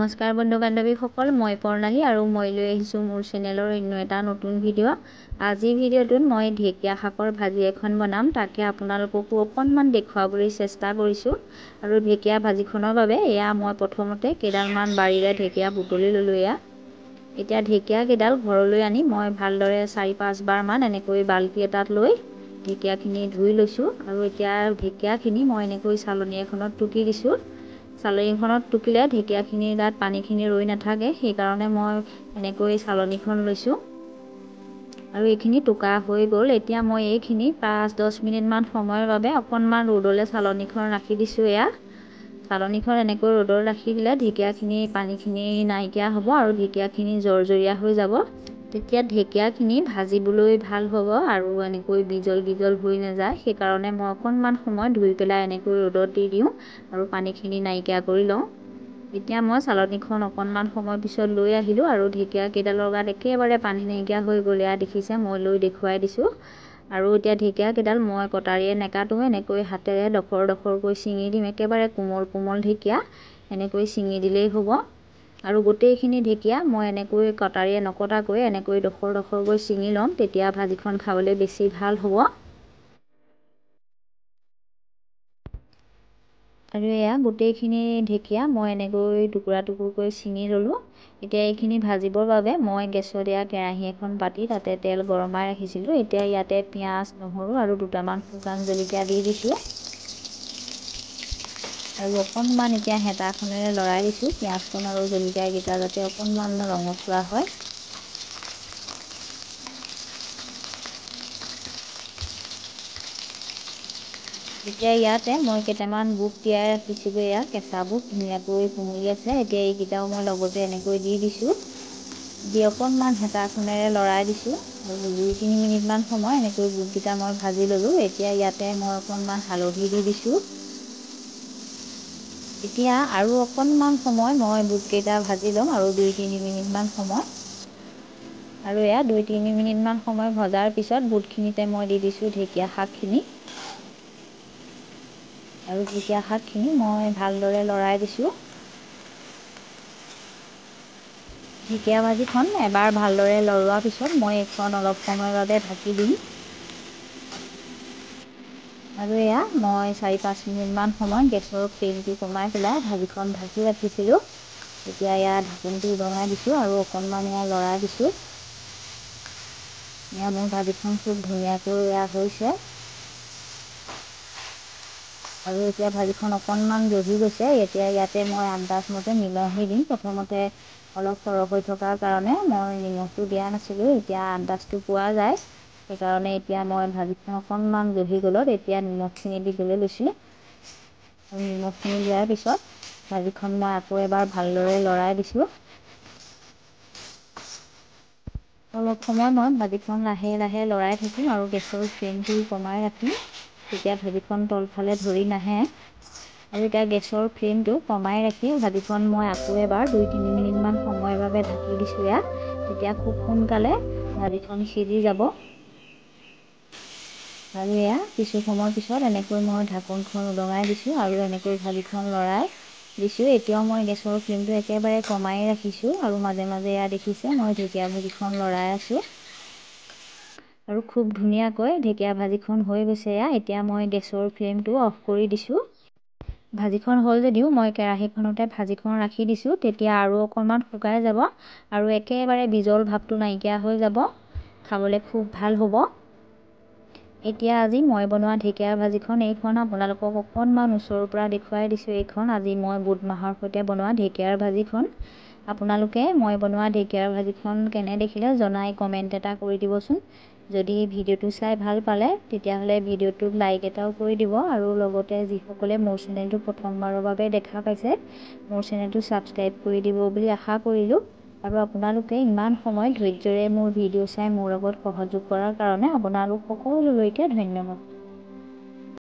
নমস্কাৰ বন্ধু বান্ধৱীসকল, মই প্ৰণালী আৰু মই লৈ আহিছোঁ মোৰ চেনেলৰ অন্য এটা নতুন ভিডিঅ'। আজিৰ ভিডিঅ'টোত মই ঢেকীয়া শাকৰ ভাজি এখন বনাম, তাকে আপোনালোককো অকণমান দেখুৱাবলৈ চেষ্টা কৰিছোঁ। আৰু ঢেকীয়া ভাজিখনৰ বাবে এয়া মই প্ৰথমতে কেইডালমান বাৰীৰে ঢেকীয়া বুটলি ল'লোঁ। এতিয়া ঢেকীয়াকেইডাল ঘৰলৈ আনি মই ভালদৰে 4-5 বাৰমান এনেকৈ বাল্টি এটাত লৈ ঢেকীয়াখিনি ধুই লৈছোঁ। আৰু এতিয়া ঢেকীয়াখিনি মই এনেকৈ চালনী এখনত টুকি দিছোঁ। চালনীখনত টুকিলে ঢেকীয়াখিনিৰ গাত পানীখিনি ৰৈ নাথাকে, সেইকাৰণে মই এনেকৈ চালনীখন লৈছোঁ। আৰু এইখিনি টুকা হৈ গ'ল। এতিয়া মই এইখিনি 5-10 মিনিটমান সময়ৰ বাবে অকণমান ৰ'দলৈ চালনীখন ৰাখি দিছোঁ। চালনীখন এনেকৈ ৰ'দত ৰাখি দিলে ঢেকীয়াখিনি পানীখিনি নাইকিয়া হ'ব আৰু ঢেকীয়াখিনি জৰজৰীয়া হৈ যাব। তেতিয়া ঢেকীয়াখিনি ভাজিবলৈ ভাল হ'ব আৰু এনেকৈ বিজল হৈ নাযায়। সেইকাৰণে মই অকণমান সময় ধুই পেলাই এনেকৈ ৰ'দত দি দিওঁ আৰু পানীখিনি নাইকিয়া কৰি লওঁ। এতিয়া মই চালনীখন অকণমান সময় পিছত লৈ আহিলোঁ আৰু ঢেকীয়াকেইডালৰ গাত একেবাৰে পানী নাইকিয়া হৈ গ'ল। দেখিছে, মই লৈ দেখুৱাই দিছোঁ। আৰু এতিয়া ঢেকীয়াকেইডাল মই কটাৰীয়ে নেকাটো, এনেকৈ হাতেৰে ডখৰকৈ ছিঙি দিম। একেবাৰে কোমল ঢেকীয়া এনেকৈ ছিঙি দিলেই হ'ব। আৰু গোটেইখিনি ঢেকীয়া মই এনেকৈ কটাৰীয়ে নকটাকৈ এনেকৈ ডখৰকৈ ছিঙি ল'ম, তেতিয়া ভাজিখন খাবলৈ বেছি ভাল হ'ব। আৰু গোটেইখিনি ঢেকীয়া মই এনেকৈ টুকুৰাকৈ ছিঙি ল'লোঁ। এতিয়া এইখিনি ভাজিবৰ বাবে মই গেছত কেৰাহী এখন পাতি তাতে তেল গৰমাই ৰাখিছিলোঁ। এতিয়া ইয়াতে পিঁয়াজ, নহৰু আৰু দুটামান শুকান জলকীয়া দি দিছোঁ। আৰু অকণমান এতিয়া হেতাখনেৰে লৰাই দিছোঁ, পিঁয়াজখন আৰু জলকীয়াকেইটা যাতে অকণমান ৰঙচুৱা হয়। এতিয়া ইয়াতে মই কেইটামান বুট তিয়াই ৰাখিছিলোঁ। কেঁচা বুট ধুনীয়াকৈ কোমলি আছে। এতিয়া এইকেইটাও মই লগতে এনেকৈ দি দিছোঁ। দি অকণমান হেতাখনেৰে লৰাই দিছোঁ আৰু 2-3 মিনিটমান সময় এনেকৈ বুটকেইটা মই ভাজি ল'লোঁ। এতিয়া ইয়াতে মই অকণমান হালধি দি দিছোঁ। এতিয়া আৰু অকণমান সময় মই বুটকেইটা ভাজি ল'ম আৰু 2-3 মিনিটমান সময়। আৰু 2-3 মিনিটমান সময় ভজাৰ পিছত বুটখিনিতে মই দি দিছোঁ ঢেকীয়া শাকখিনি। আৰু ঢেকীয়া শাকখিনি মই ভালদৰে লৰাই দিছোঁ। ঢেকীয়া ভাজিখন এবাৰ ভালদৰে লৰোৱাৰ পিছত মই এইখন অলপ সময়ৰ বাবে ঢাকি দিম। আৰু মই 4-5 মিনিটমান সময় গেছৰ ফ্লেমটো কমাই পেলাই ভাজিখন ঢাকি ৰাখিছিলোঁ। এতিয়া ঢাকনটো উদঙাই দিছোঁ আৰু অকণমান লৰাই দিছোঁ। মোৰ ভাজিখন খুব ধুনীয়াকৈ হৈছে। আৰু এতিয়া ভাজিখন অকণমান জহি গৈছে। এতিয়া ইয়াতে মই আন্দাজমতে নিমখ দি দিম। প্ৰথমতে অলপ সৰহ হৈ থকাৰ কাৰণে মই নিমখটো দিয়া নাছিলোঁ। এতিয়া আন্দাজটো পোৱা যায়, সেইকাৰণে এতিয়া মই ভাজিখন অকণমান জহি গ'লত এতিয়া নিমখখিনি দিবলৈ লৈছোঁ। আৰু নিমখখিনি দিয়াৰ পিছত ভাজিখন মই আকৌ এবাৰ ভালদৰে লৰাই দিছোঁ। অলপ সময় মই ভাজিখন লাহে লৰাই থাকিম আৰু গেছৰ ফ্লেমটো কমাই ৰাখিম, তেতিয়া ভাজিখন তলফালে ধৰি নাহে। আৰু এতিয়া গেছৰ ফ্লেমটো কমাই ৰাখি ভাজিখন মই আকৌ এবাৰ 2-3 মিনিটমান সময়ৰ বাবে ঢাকি দিছোঁ। তেতিয়া খুব সোনকালে ভাজিখন সিজি যাব। আৰু কিছু সময়ৰ পিছত এনেকৈ মই ঢাকনখন উদঙাই দিছোঁ আৰু এনেকৈ ভাজিখন লৰাই দিছোঁ। এতিয়াও মই গেছৰ ফ্লেমটো একেবাৰে কমাই ৰাখিছোঁ আৰু মাজে মাজে দেখিছে মই ঢেকীয়া ভাজিখন লৰাই আছোঁ। আৰু খুব ধুনীয়াকৈ ঢেকীয়া ভাজিখন হৈ গৈছে। এতিয়া মই গেছৰ ফ্লেমটো অফ কৰি দিছোঁ। ভাজিখন হ'ল যদিও মই কেৰাহীখনতে ভাজিখন ৰাখি দিছোঁ, তেতিয়া আৰু অকণমান শুকাই যাব আৰু একেবাৰে বিজল ভাৱটো নাইকিয়া হৈ যাব। খাবলৈ খুব ভাল হ'ব। এতিয়া আজি মই বনোৱা ঢেকীয়া ভাজিখন এইখন আপোনালোকক অকণমান ওচৰৰ পৰা দেখুৱাই দিছোঁ। এইখন আজি মই বুট মাহৰ সৈতে বনোৱা ঢেকীয়াৰ ভাজিখন। আপোনালোকে মই বনোৱা ঢেকীয়াৰ ভাজিখন কেনে দেখিলে জনাই কমেণ্ট এটা কৰি দিবচোন। যদি ভিডিঅ'টো চাই ভাল পালে তেতিয়াহ'লে ভিডিঅ'টোক লাইক এটাও কৰি দিব। আৰু লগতে যিসকলে মোৰ চেনেলটো প্ৰথমবাৰৰ বাবে দেখা পাইছে, মোৰ চেনেলটো ছাবস্ক্ৰাইব কৰি দিব বুলি আশা কৰিলোঁ। আৰু আপোনালোকে ইমান সময় ধৈৰ্য্যৰে মোৰ ভিডিঅ' চাই মোৰ লগত সহযোগ কৰাৰ কাৰণে আপোনালোক সকলোলৈকে ধন্যবাদ।